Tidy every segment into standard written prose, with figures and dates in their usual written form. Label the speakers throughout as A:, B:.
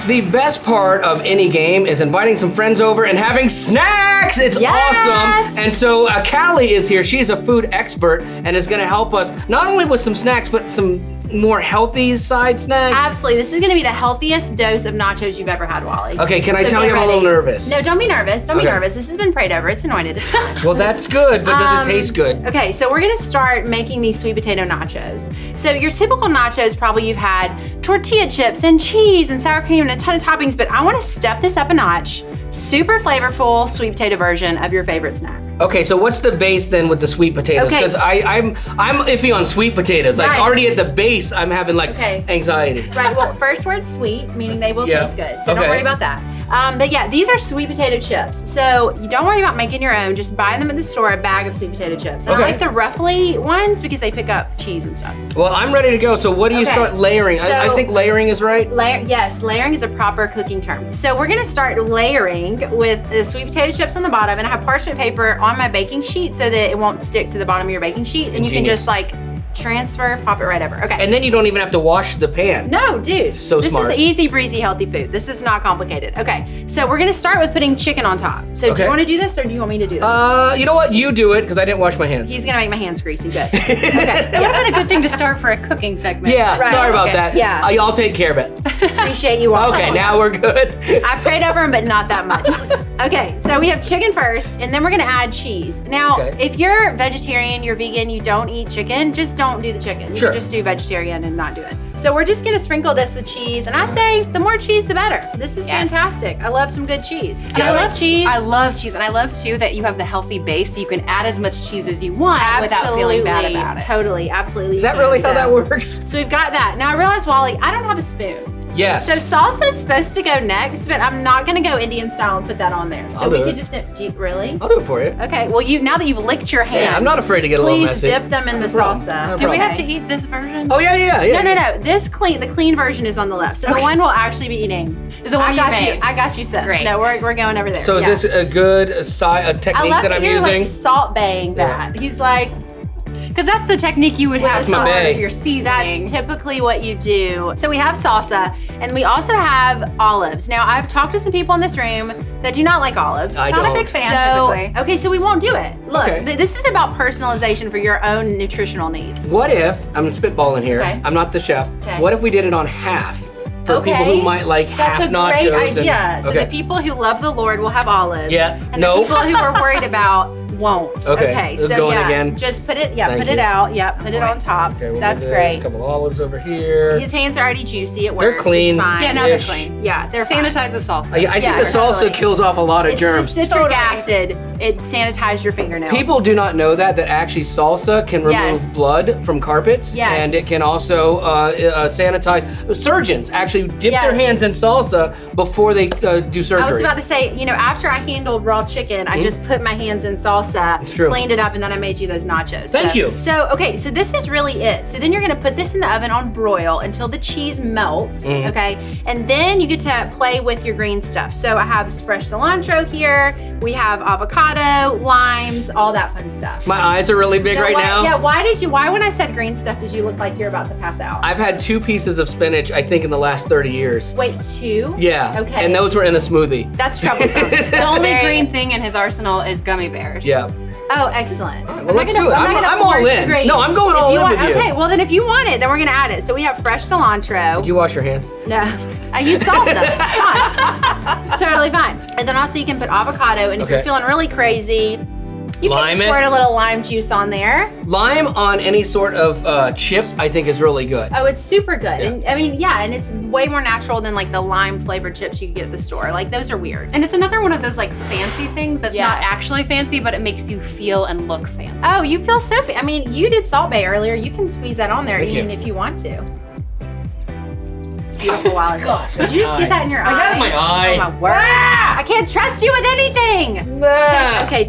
A: The best part of any game is inviting some friends over and having snacks. It's awesome. And so Callie is here. She's a food expert and is going to help us not only with some snacks, but some more healthy side snacks.
B: Absolutely. This is going to be the healthiest dose of nachos you've ever had, Wally.
A: Okay, can I tell you I'm a little nervous?
B: No, don't be nervous. Don't be nervous. This has been prayed over. It's anointed. It's fine.
A: Well, that's good, but does it taste good?
B: Okay, so we're going to start making these sweet potato nachos. So your typical nachos, probably you've had tortilla chips and cheese and sour cream and a ton of toppings, but I want to step this up a notch. Super flavorful sweet potato version of your favorite snack.
A: Okay, so what's the base then with the sweet potatoes? Because I'm iffy on sweet potatoes. Like already at the base, I'm having anxiety.
B: Right. Well, first word sweet, meaning they will taste good. So don't worry about that. But yeah, these are sweet potato chips. So you don't worry about making your own. Just buy them at the store, a bag of sweet potato chips. And I like the roughly ones because they pick up cheese and stuff.
A: Well, I'm ready to go. So what do you start layering? So, I think layering is right.
B: Yes, layering is a proper cooking term. So we're gonna start layering with the sweet potato chips on the bottom, and I have parchment paper on my baking sheet so that it won't stick to the bottom of your baking sheet, and you can just transfer, pop it right over. Okay.
A: And then you don't even have to wash the pan.
B: No, dude.
A: So
B: smart. This is easy breezy healthy food. This is not complicated. Okay, so we're gonna start with putting chicken on top. So do you want to do this or do you want me to do this?
A: You know what? You do it because I didn't wash my hands.
B: He's gonna make my hands greasy. Good. Okay.
C: That would have been a good thing to start for a cooking segment.
A: Yeah. Sorry about that.
B: Yeah.
A: I'll take care of it.
B: Appreciate you all.
A: Okay. Now we're good.
B: I prayed over him, but not that much. Okay. So we have chicken first, and then we're gonna add cheese. Now, if you're vegetarian, you're vegan, you don't eat chicken, just don't do the chicken. You can just do vegetarian and not do it. So we're just gonna sprinkle this with cheese, and I say the more cheese, the better. This is fantastic. I love some good cheese.
C: I love cheese. I love cheese, and I love too that you have the healthy base, so you can add as much cheese as you want without feeling bad about it.
B: Totally, absolutely.
A: Is that really how that works?
B: So we've got that. Now I realize, Wally, I don't have a spoon.
A: Yes.
B: So salsa is supposed to go next, but I'm not gonna go Indian style and put that on there. So we could just really?
A: I'll do it for you.
B: Okay. Well, now that you've licked your hands,
A: I'm not afraid to get a little messy.
B: Please dip them in the salsa.
C: Do we have to eat this version?
A: Oh yeah.
B: No. The clean version is on the left. So the one we'll actually be eating is the one you made. I got you, sis. Great. No, we're going over there.
A: So is this a good technique that I'm using?
B: Like salt baying that. He's like.
C: Because that's the technique you would have for your seasoning.
B: That's typically what you do. So we have salsa, and we also have olives. Now, I've talked to some people in this room that do not like olives.
A: I don't.
C: Not a big fan, typically.
B: Okay, so we won't do it. Look, this is about personalization for your own nutritional needs.
A: What if, I'm spitballing here, I'm not the chef, what if we did it on half? For people who might like half nachos.
B: That's a great idea. So the people who love the Lord will have olives. And the people who are worried about won't. Okay, so just put it, put it out. Put it on top.
A: Okay,
B: that's great.
A: A couple olives over here.
B: His hands are already juicy. It works.
A: They're clean.
B: It's fine.
C: Yeah, no, they're clean.
B: Yeah, they're
C: sanitized with salsa.
A: I think the salsa kills off a lot of germs.
B: The citric acid, it sanitizes your fingernails.
A: People do not know that actually salsa can remove blood from carpets, and it can also sanitize. Surgeons actually dip their hands in salsa before they do surgery.
B: I was about to say, after I handled raw chicken, I just put my hands in salsa, cleaned it up, and then I made you those nachos.
A: Thank you.
B: So this is really it. So then you're gonna put this in the oven on broil until the cheese melts, okay? And then you get to play with your green stuff. So I have fresh cilantro here. We have avocado, limes, all that fun stuff.
A: My eyes are really big now.
B: Yeah, why when I said green stuff, did you look like you're about to pass out?
A: I've had 2 pieces of spinach, I think, in the last 30 years.
B: Wait, 2?
A: Yeah.
B: Okay.
A: And those were in a smoothie.
B: That's troublesome.
C: The only green thing in his arsenal is gummy bears.
A: Yeah.
B: Oh, excellent.
A: All right, well, let's do it. I'm all in. No, I'm going all in with you.
B: Okay, well then if you want it, then we're gonna add it. So we have fresh cilantro.
A: Did you wash your hands?
B: No, I use salsa. It's fine. It's totally fine. And then also you can put avocado, and if you're feeling really crazy, you can squirt a little lime juice on there.
A: Lime on any sort of chip, I think, is really good.
B: Oh, it's super good. And and it's way more natural than like the lime flavored chips you can get at the store. Like those are weird.
C: And it's another one of those like fancy things that's not actually fancy, but it makes you feel and look fancy.
B: Oh, you feel so fancy. I mean, you did Salt Bae earlier. You can squeeze that on there even if you want to. It's beautiful, Wally.
A: Gosh,
B: did you just get that in your eye?
A: I got it in my eye.
B: Oh my word! I can't trust you with anything.
A: Nah.
B: Okay.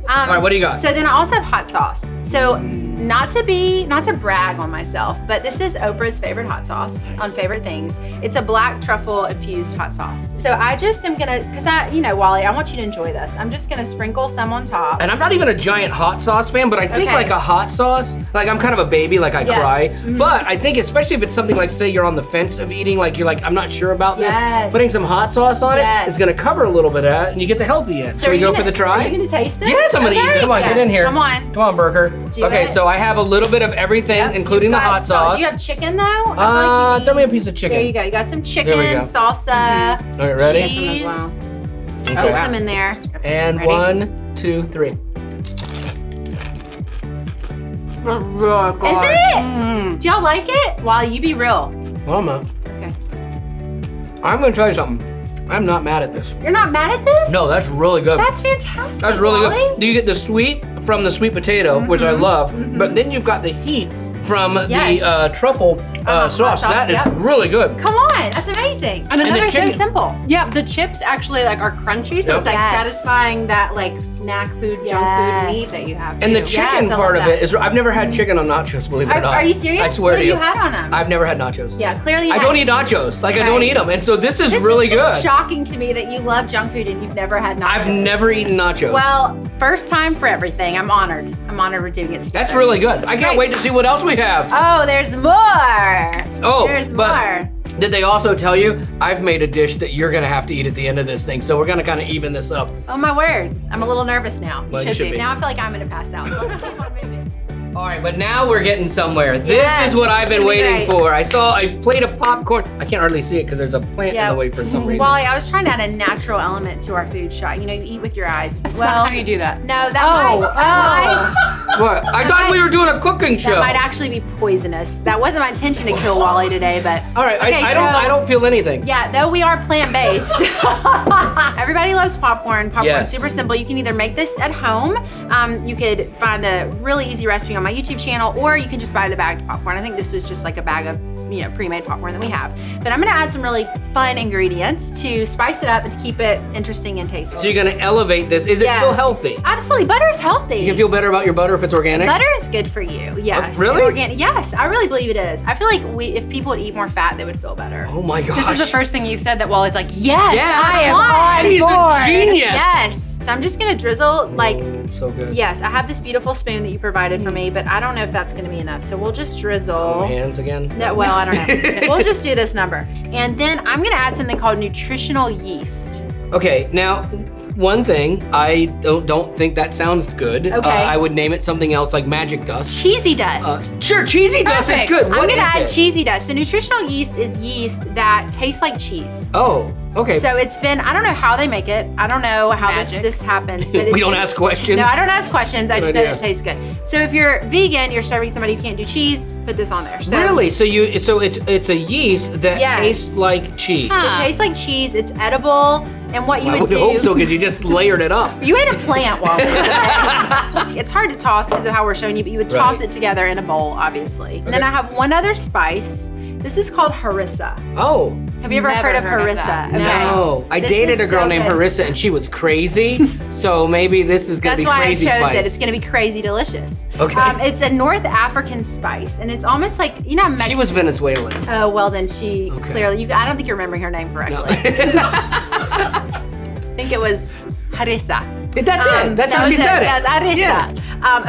A: All right, what do you got?
B: So then I also have hot sauce. So not to brag on myself, but this is Oprah's favorite hot sauce on Favorite Things. It's a black truffle infused hot sauce. So I just am gonna, Wally, I want you to enjoy this. I'm just gonna sprinkle some on top.
A: And I'm not even a giant hot sauce fan, but I think like a hot sauce, like I'm kind of a baby, like I cry. Mm-hmm. But I think especially if it's something like, say you're on the fence of eating, like you're like, I'm not sure about this, putting some hot sauce on it is gonna cover a little bit of that and you get the healthy end. So Should we go for the try?
B: Are you gonna taste this?
A: Yes, I'm gonna eat it. Come on, get in here.
B: Come on.
A: Come on, Burger. Okay, so I have a little bit of everything, including the hot sauce.
B: Do you have chicken though?
A: Throw me a piece of chicken.
B: There you go. You got some chicken, salsa,
A: All right, ready?
B: cheese.
A: Okay.
B: Put some in there.
A: And
C: Ready?
A: 1, 2, 3.
B: Is it? Do y'all like it? Wally, you be real.
A: Mama.
B: Okay.
A: I'm gonna tell you something. I'm not mad at this.
B: You're not mad at this?
A: No, that's really good.
B: That's fantastic.
A: That's really
B: Wally.
A: good. Do you get the sweet from the sweet potato, which I love, but then you've got the heat from the truffle sauce. That is really good.
B: Come on, that's amazing.
C: And
B: they're so simple.
C: Yeah, the chips actually like are crunchy, so it's like satisfying that like snack food, junk food need that you have.
A: And the chicken part of it is, I've never had chicken on nachos, believe it or not.
B: Are you serious?
A: I swear
B: what
A: to you.
B: What have you had on them?
A: I've never had nachos.
B: Yeah, clearly
A: I don't eat nachos. Like I don't eat them. And so this is really good.
B: This is shocking to me that you love junk food and you've never had nachos.
A: I've never eaten nachos.
B: Well, first time for everything. I'm honored. I'm honored we're doing it together.
A: That's really good. I can't wait to see what else we have.
B: Oh, there's more.
A: Oh,
B: there's more.
A: Did they also tell you, I've made a dish that you're gonna have to eat at the end of this thing, so we're gonna kind of even this up.
B: Oh my word, I'm a little nervous now.
A: Well, you should be.
B: Now I feel like I'm gonna pass out, so let's keep on moving.
A: All right, but now we're getting somewhere. This is what I've been waiting for. I saw a plate of popcorn. I can't hardly see it because there's a plant in the way for some reason.
B: Wally, I was trying to add a natural element to our food shot. You know, you eat with your eyes.
C: That's not how you do that.
B: No, that might.
A: What? I thought we were doing a cooking show.
B: That might actually be poisonous. That wasn't my intention to kill Wally today, but.
A: All right, okay, I don't feel anything.
B: Yeah, though we are plant-based. Everybody loves popcorn. Popcorn's super simple. You can either make this at home. You could find a really easy recipe on my YouTube channel, or you can just buy the bagged popcorn. I think this was just like a bag of pre-made popcorn that we have. But I'm gonna add some really fun ingredients to spice it up and to keep it interesting and tasty.
A: So you're gonna elevate this. Is it still healthy?
B: Absolutely, butter's healthy.
A: You can feel better about your butter if it's organic?
B: Butter is good for you, yes.
A: Really?
B: Organic, yes, I really believe it is. I feel like if people would eat more fat, they would feel better.
A: Oh my gosh.
C: This is the first thing you said that Wally's like, yes,
A: I
C: am on
A: She's
C: board.
A: a genius.
B: Yes. So I'm just gonna drizzle
A: so good.
B: Yes, I have this beautiful spoon that you provided for me, but I don't know if that's gonna be enough. So we'll just drizzle.
A: My hands again?
B: No, well, I don't know. We'll just do this number. And then I'm gonna add something called nutritional yeast.
A: Okay, now, one thing, I don't think that sounds good.
B: Okay.
A: I would name it something else like magic dust.
B: Cheesy dust.
A: Sure, cheesy dust is good.
B: I'm gonna add cheesy dust. So nutritional yeast is yeast that tastes like cheese.
A: Oh, okay.
B: So it's been, I don't know how they make it. I don't know how this happens. But
A: We don't ask questions.
B: No, I don't ask questions. I just know
A: idea.
B: that it tastes good. So if you're vegan, you're serving somebody who can't do cheese, put this on there. So
A: Really? So it's a yeast that tastes like cheese.
B: It tastes like cheese. It's edible. And what you would do.
A: I would hope so, because you just layered it up.
B: You ate a plant, Wally. It's hard to toss because of how we're showing you, but you would toss it together in a bowl, obviously. And then I have one other spice. This is called harissa.
A: Oh.
B: Have you ever heard of harissa?
A: No. I dated a girl named Harissa, and she was crazy. So maybe this is gonna be crazy spice.
B: That's why I chose it. It's gonna be crazy delicious.
A: Okay.
B: It's a North African spice, and it's almost like, you know, Mexican.
A: She was Venezuelan.
B: Oh, well then she clearly, I don't think you're remembering her name correctly.
A: No.
B: I think it was harissa.
A: That's it. That's how she said it.
B: That's harissa.
A: Yeah.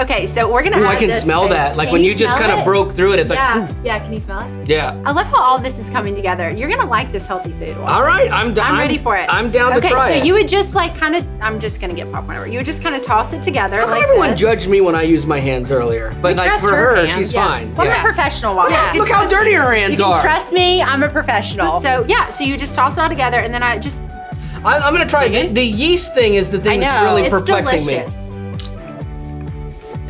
B: Okay, so we're gonna add
A: I can
B: this
A: smell
B: paste.
A: that. Like
B: Can
A: when you just
B: smell
A: kind of broke through it, it's like,
B: yeah. Yeah, can you smell it?
A: Yeah.
B: I love how all this is coming together. You're gonna like this healthy food.
A: All right, I'm
B: ready for it.
A: I'm down to try it.
B: Okay, so you would just like kind of, I'm just gonna get popcorn over. You would just kind of toss it together like
A: everyone
B: this.
A: judged me when I used my hands earlier, but like for her, she's fine.
B: Well, I'm a professional, Wally.
A: Yeah. Look how dirty her hands are.
B: You can trust me, I'm a professional. So yeah, so you just toss it all together, and then I just.
A: I'm gonna try it. The yeast thing is the thing that's really perplexing me.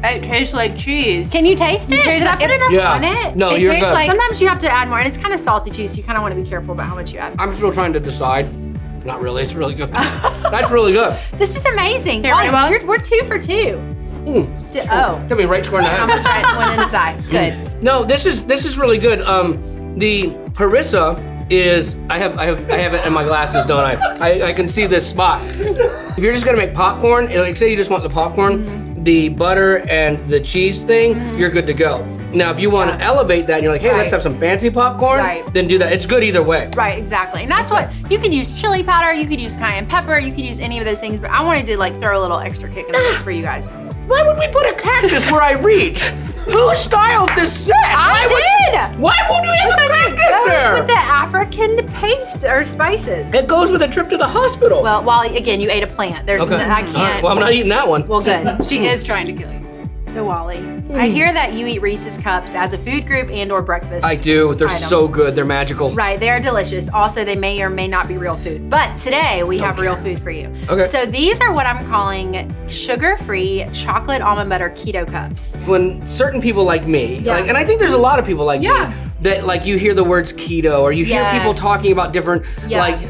C: It tastes like cheese.
B: Can you taste it? Did I put enough on it?
A: No, you're good.
B: Like, sometimes you have to add more, and it's kind of salty too, so you kind of want to be careful about how much you add.
A: I'm still trying to decide. Not really. It's really good. That's really good.
B: This is amazing.
C: Here,
B: we're 2 for 2.
A: Hit me right square in the head.
B: Almost right. One in the side. Good.
A: No, this is really good. The harissa is I have it in my glasses, don't I? I can see this spot. If you're just gonna make popcorn, like say you just want the popcorn, the butter and the cheese thing, you're good to go. Now, if you want to elevate that and you're like, hey, let's have some fancy popcorn, then do that. It's good either way.
B: Right, exactly. And that's what, you can use chili powder, you could use cayenne pepper, you could use any of those things, but I wanted to like throw a little extra kick in the mix for you guys.
A: Why would we put a cactus where I reach? Who styled this set?
B: I did!
A: Why would we have a cactus there?
B: It goes with the African paste or spices.
A: It goes with a trip to the hospital.
B: Well, Wally, again, you ate a plant. There's no, I can't.
A: Right, well, I'm not eating that one.
B: Well, good.
C: She is trying to kill you.
B: So Wally, I hear that you eat Reese's Cups as a food group and or breakfast.
A: I do. They're so good. They're magical.
B: Right. They are delicious. Also, they may or may not be real food. But today we have real food for you.
A: Okay.
B: So these are what I'm calling sugar-free chocolate almond butter keto cups.
A: When certain people like me, like, and I think there's a lot of people like me, that like you hear the words keto or you hear people talking about different like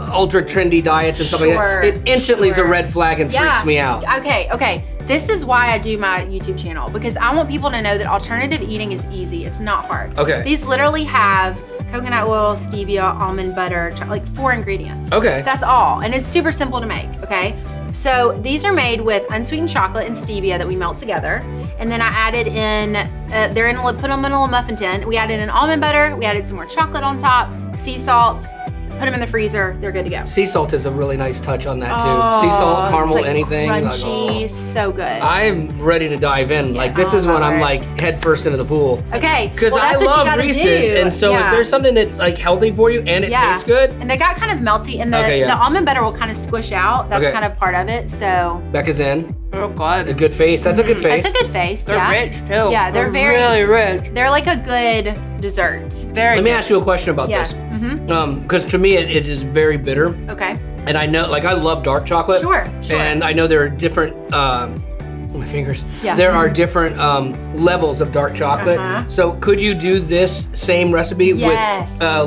A: ultra trendy diets and stuff like that. It instantly is a red flag and freaks me out.
B: Okay. This is why I do my YouTube channel, because I want people to know that alternative eating is easy. It's not hard.
A: Okay.
B: These literally have coconut oil, stevia, almond butter, like 4 ingredients.
A: Okay.
B: That's all. And it's super simple to make, okay? So these are made with unsweetened chocolate and stevia that we melt together. And then I added in, put them in a little muffin tin. We added in almond butter, we added some more chocolate on top, sea salt, put them in the freezer, they're good to go.
A: Sea salt is a really nice touch on that too. Sea salt, caramel,
B: it's like
A: anything.
B: Crunchy, so good.
A: I'm ready to dive in. Like this is when I'm like head first into the pool.
B: Okay.
A: Because I love Reese's, and so if there's something that's like healthy for you and it tastes good.
B: And they got kind of melty, and the almond butter will kind of squish out. That's kind of part of it, so.
A: Becca's in.
C: Oh God.
A: A good face. That's a good face.
B: That's a good face,
C: They're rich too.
B: Yeah, they're very
C: really rich.
B: They're like a good dessert.
C: Very
A: Let me ask you a question about this. Because to me it is very bitter.
B: Okay.
A: And I know, like I love dark chocolate.
B: Sure.
A: And I know there are different, my fingers.
B: Yeah.
A: There are different levels of dark chocolate. So could you do this same recipe with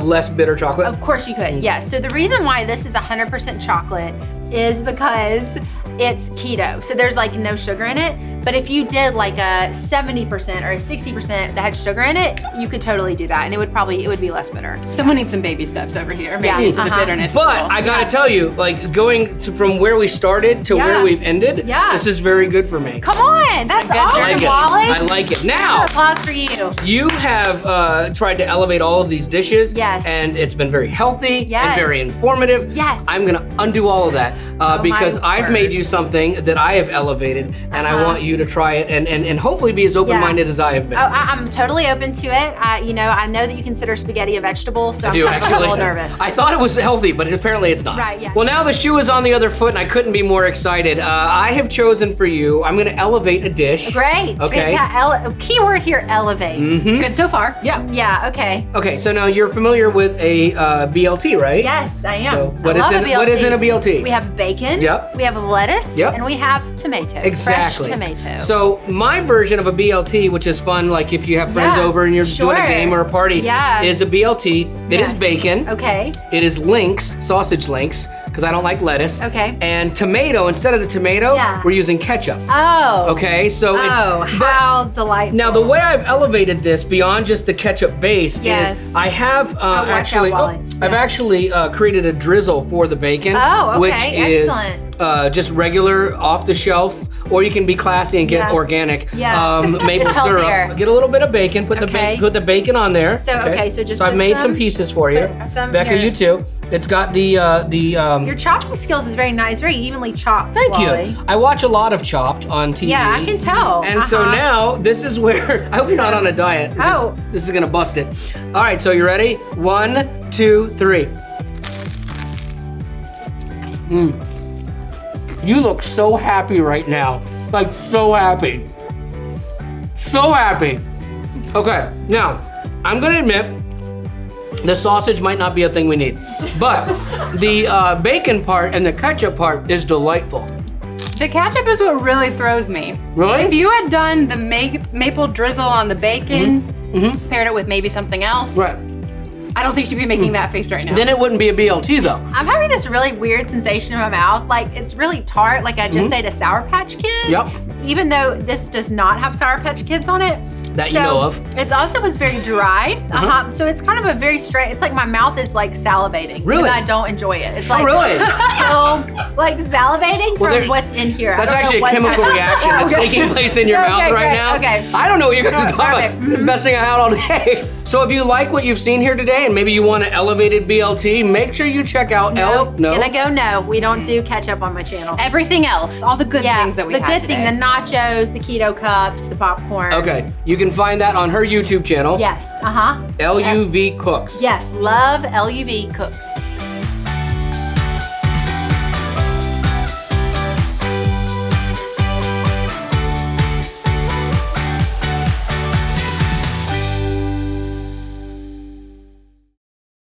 A: less bitter chocolate?
B: Of course you could, yes. So the reason why this is 100% chocolate is because it's keto. So there's like no sugar in it. But if you did like a 70% or a 60% that had sugar in it, you could totally do that. And it would be less bitter.
C: Someone needs some baby steps over here. Maybe into the bitterness.
A: But I gotta tell you, like going from where we started to where we've ended, this is very good for me.
B: Come on, that's awesome, Wally.
A: I like it. Now,
B: applause for you.
A: You have tried to elevate all of these dishes.
B: Yes.
A: And it's been very healthy and very informative.
B: Yes.
A: I'm gonna undo all of that because I've made you something that I have elevated, and I want you to try it and hopefully be as open-minded as I have been.
B: Oh, I'm totally open to it. I know that you consider spaghetti a vegetable, so I'm a little nervous.
A: I thought it was healthy, but apparently it's not.
B: Right, yeah.
A: Well, now the shoe is on the other foot, and I couldn't be more excited. I have chosen for you, I'm gonna elevate a dish.
B: Great.
A: Okay.
B: Keyword here, elevate.
C: Good so far.
A: Yeah.
B: Yeah, okay.
A: Okay, so now you're familiar with a BLT, right?
B: Yes, I am.
A: So what is in a BLT?
B: We have bacon.
A: Yep.
B: We have lettuce.
A: Yep.
B: And we have tomato.
A: Exactly.
B: Fresh tomato.
A: So my version of a BLT, which is fun, like if you have friends over and you're doing a game or a party, is a BLT. It is bacon.
B: Okay.
A: It is links, sausage links, because I don't like lettuce.
B: Okay.
A: And tomato, instead of the tomato, we're using ketchup.
B: Oh.
A: Okay, so
B: how delightful.
A: Now the way I've elevated this beyond just the ketchup base is I have I've actually created a drizzle for the bacon, which is just regular off the shelf, or you can be classy and get organic maple syrup. Get a little bit of bacon, put the bacon on there.
B: So so
A: I've made some pieces for you. Becca, you too. It's got the
B: your chopping skills is very nice, very evenly chopped.
A: Thank
B: Wally.
A: you. I watch a lot of Chopped on TV.
B: Yeah, I can tell.
A: And so now this is where I hope you're not on a diet. This is gonna bust it. All right, so you ready? 1, 2, 3. You look so happy right now. Like so happy. So happy. Okay, now I'm gonna admit the sausage might not be a thing we need, but the bacon part and the ketchup part is delightful.
C: The ketchup is what really throws me.
A: Really?
C: If you had done the maple drizzle on the bacon, paired it with maybe something else,
A: right?
C: I don't think she'd be making that face right now.
A: Then it wouldn't be a BLT though.
B: I'm having this really weird sensation in my mouth. Like it's really tart, like I just ate a Sour Patch Kid.
A: Yep.
B: Even though this does not have Sour Patch Kids on it,
A: that you know of.
B: It also was very dry. So it's kind of a very strange, it's like my mouth is like salivating.
A: Really?
B: I don't enjoy it. It's like
A: really?
B: still like salivating from what's in here.
A: That's actually a chemical reaction that's taking place in your mouth right now.
B: Okay.
A: I don't know what you're going to talk about. Messing out all day. So if you like what you've seen here today and maybe you want an elevated BLT, make sure you check out
B: We don't do ketchup on my channel.
C: Everything else, all the good things that we had today.
B: The nachos, the keto cups, the popcorn.
A: Okay, you can find that on her YouTube channel.
B: Yes,
A: LUV Cooks.
B: Yes, Luv LUV Cooks.